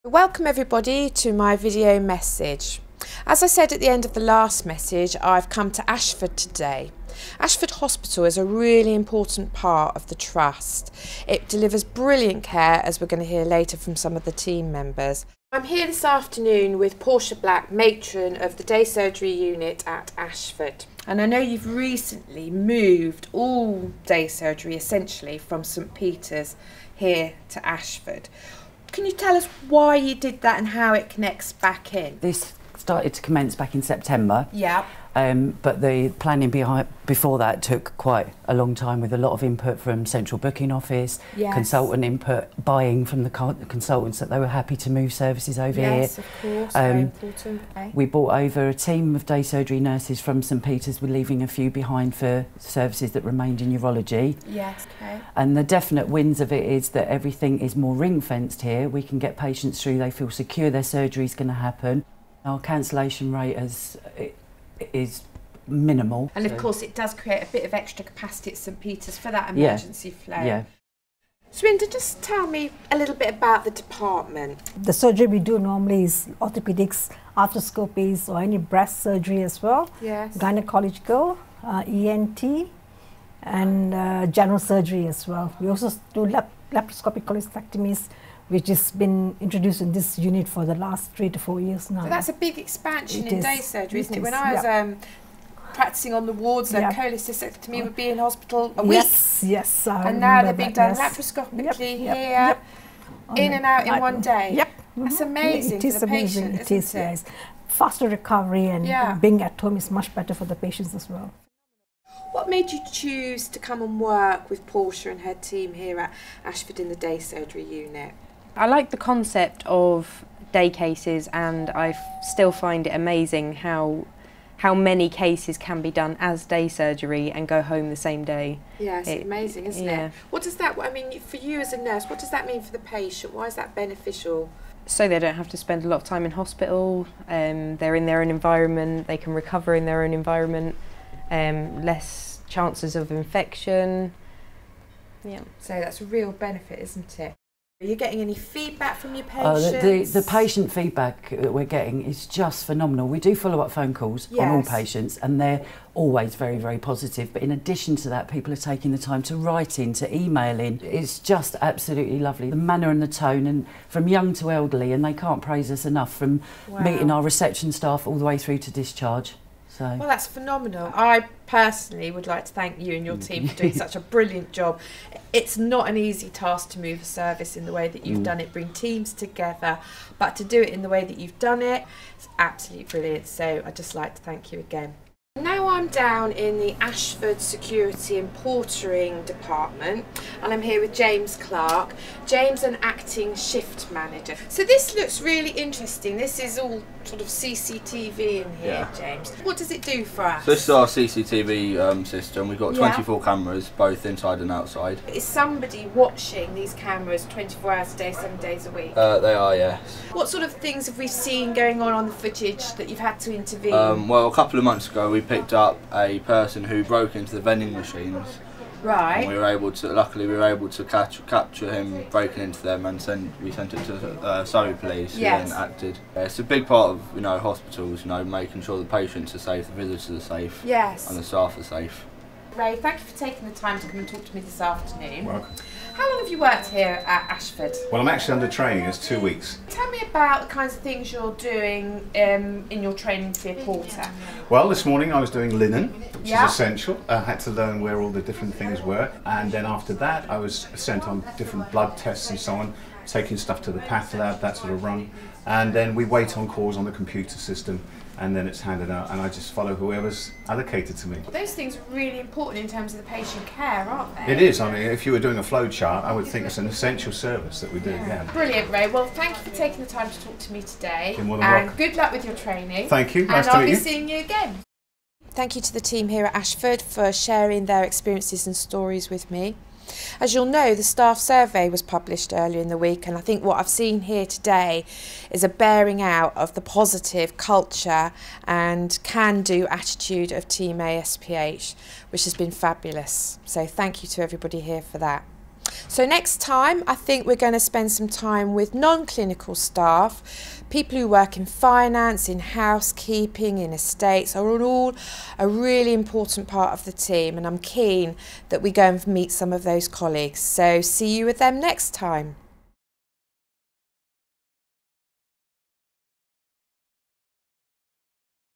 Welcome everybody to my video message. As I said at the end of the last message, I've come to Ashford today. Ashford Hospital is a really important part of the trust. It delivers brilliant care, as we're going to hear later from some of the team members. I'm here this afternoon with Portia Black, matron of the day surgery unit at Ashford. And I know you've recently moved all day surgery essentially from St Peter's here to Ashford. Can you tell us why you did that and how it connects back in? This started to commence back in September. Yeah. But the planning before that took quite a long time, with a lot of input from central booking office, yes, consultant input, buying from the consultants that they were happy to move services over here. Yes, of course, very important. Okay. We brought over a team of day surgery nurses from St Peter's, we're leaving a few behind for services that remained in urology. Yes, okay. And the definite wins of it is that everything is more ring fenced here. We can get patients through, they feel secure their surgery is going to happen. Our cancellation rate is minimal. And of course it does create a bit of extra capacity at St Peter's for that emergency flow. Yeah. Swinda, just tell me a little bit about the department. The surgery we do normally is orthopedics, arthroscopies, or any breast surgery as well. Yes. Gynecological, ENT, and general surgery as well. We also do laparoscopic cholecystectomies, which has been introduced in this unit for the last 3 to 4 years now. So that's a big expansion in day surgery, isn't it? When I was practicing on the wards, cholecystectomy would be in hospital a week. Yes, yes. And now they're being done laparoscopically here, in and out in one day. Yep. That's amazing It is for the amazing. patient, It is, yes. Faster recovery, and being at home is much better for the patients as well. What made you choose to come and work with Portia and her team here at Ashford in the day surgery unit? I like the concept of day cases, and I still find it amazing how many cases can be done as day surgery and go home the same day. Yes, it's amazing, isn't it? What does that, I mean, for you as a nurse, what does that mean for the patient? Why is that beneficial? So they don't have to spend a lot of time in hospital, they're in their own environment, they can recover in their own environment, less chances of infection. Yeah. So that's a real benefit, isn't it? Are you getting any feedback from your patients? The patient feedback that we're getting is just phenomenal. We do follow-up phone calls on all patients, and they're always very, very positive. But in addition to that, people are taking the time to write in, to email in. It's just absolutely lovely. The manner and the tone, and from young to elderly, and they can't praise us enough, from meeting our reception staff all the way through to discharge. So. Well, that's phenomenal. I personally would like to thank you and your team for doing such a brilliant job. It's not an easy task to move a service in the way that you've done it, bring teams together, but to do it in the way that you've done it, it's absolutely brilliant. So I'd just like to thank you again. Now I'm down in the Ashford Security and Portering department, and I'm here with James Clark. James, an acting shift manager. So this looks really interesting. This is all sort of CCTV in here, James. What does it do for us? So this is our CCTV system. We've got 24 cameras, both inside and outside. Is somebody watching these cameras 24 hours a day, 7 days a week? They are, yes. What sort of things have we seen going on the footage that you've had to intervene? Well, a couple of months ago we picked up a person who broke into the vending machines. Right. And we were able to, luckily we were able to capture him breaking into them, and we sent it to Surrey Police, who then acted. It's a big part of, you know, hospitals, you know, making sure the patients are safe, the visitors are safe, and the staff are safe. Ray, thank you for taking the time to come and talk to me this afternoon. Welcome. How long have you worked here at Ashford? Well, I'm actually under training. It's 2 weeks. Tell me about the kinds of things you're doing in your training to be a porter. Well, this morning I was doing linen, which is essential. I had to learn where all the different things were, and then after that I was sent on different blood tests and so on, taking stuff to the path lab, that sort of run, and then we wait on calls on the computer system, and then it's handed out, and I just follow whoever's allocated to me. Those things are really important in terms of the patient care, aren't they? It is. I mean, if you were doing a flow chart, I would think it's an essential service that we do. Brilliant, Ray. Well, thank you for taking the time to talk to me today. You're more than welcome. Good luck with your training. Thank you. Nice to meet you. And I'll be seeing you again. Thank you to the team here at Ashford for sharing their experiences and stories with me. As you'll know, the staff survey was published earlier in the week, and I think what I've seen here today is a bearing out of the positive culture and can-do attitude of Team ASPH, which has been fabulous. So thank you to everybody here for that. So next time, I think we're going to spend some time with non-clinical staff, people who work in finance, in housekeeping, in estates, are all a really important part of the team, and I'm keen that we go and meet some of those colleagues. So see you with them next time.